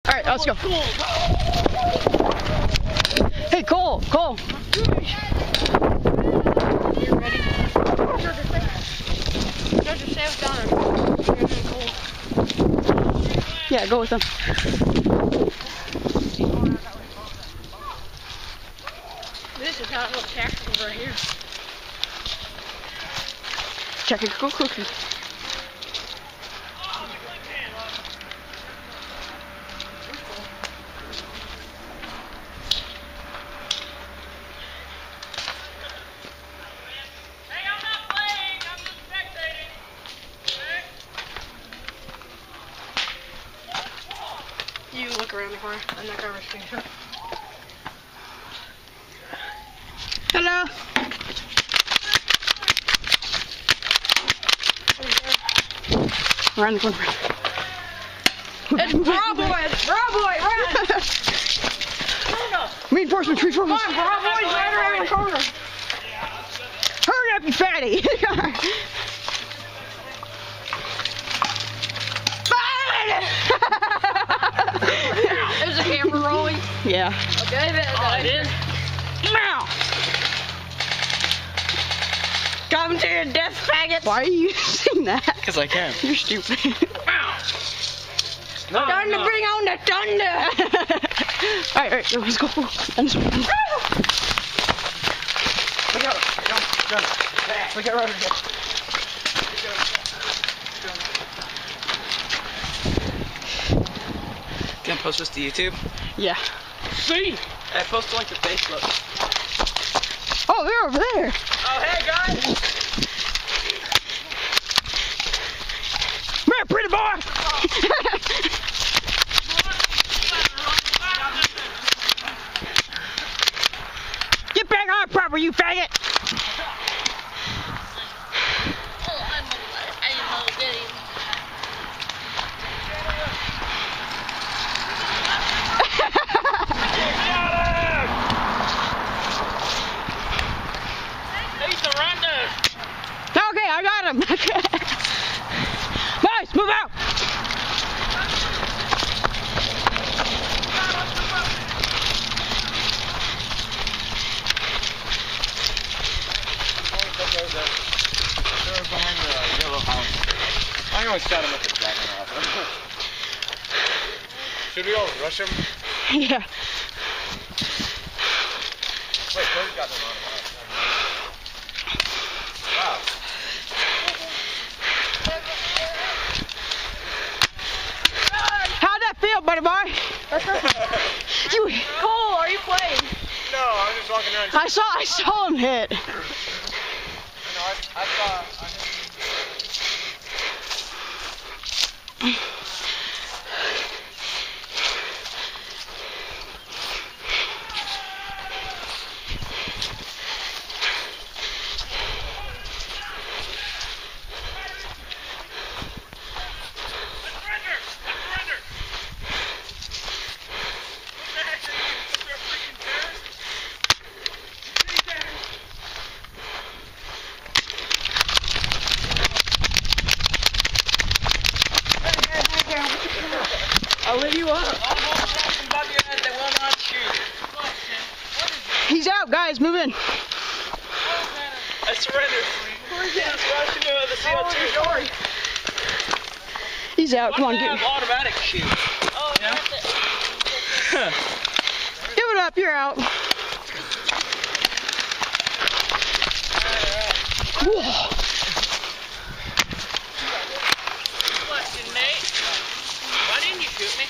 Alright, let's go. Hey, Cole. You ready? Georgia, stay with Donna. Yeah, go with them. This is how it looks tactical right here. Check it, go quickly. You look around the corner. I'm not gonna risk it. Hello. Around the corner. It's Bravoy! Run! Reinforcement, reinforcement. Come on, Bravoy's right around the corner. Hurry up, you fatty. There's a camera rolling. Yeah. Okay, that is. Now. Come to your death, faggots. Why are you using that? Because I can. You're stupid. No, Time to bring on the thunder. Alright, let's go. Look out. Go. Look at Roger. Can I post this to YouTube? Yeah. See? I post to like the Facebook. Oh, they're over there. Oh, hey guys! Come here, pretty boy. Get back on proper, you faggot. Okay, I got him. Boys, move out. They're behind the yellow house. I always shot him at the dragon off. Should we all rush him? Yeah. Wait, Cody's got them on. Wow. How'd that feel, buddy boy? You. Cole, are you playing? No, I'm just walking around. I saw him hit. I saw. I'll let you up. He's out, guys. Move in. I surrender. The CO2 door. He's out. Come on, get have automatic shoot. Oh, yeah. Give it up. You're out. Whoa. Question, Nate. Why didn't you shoot me?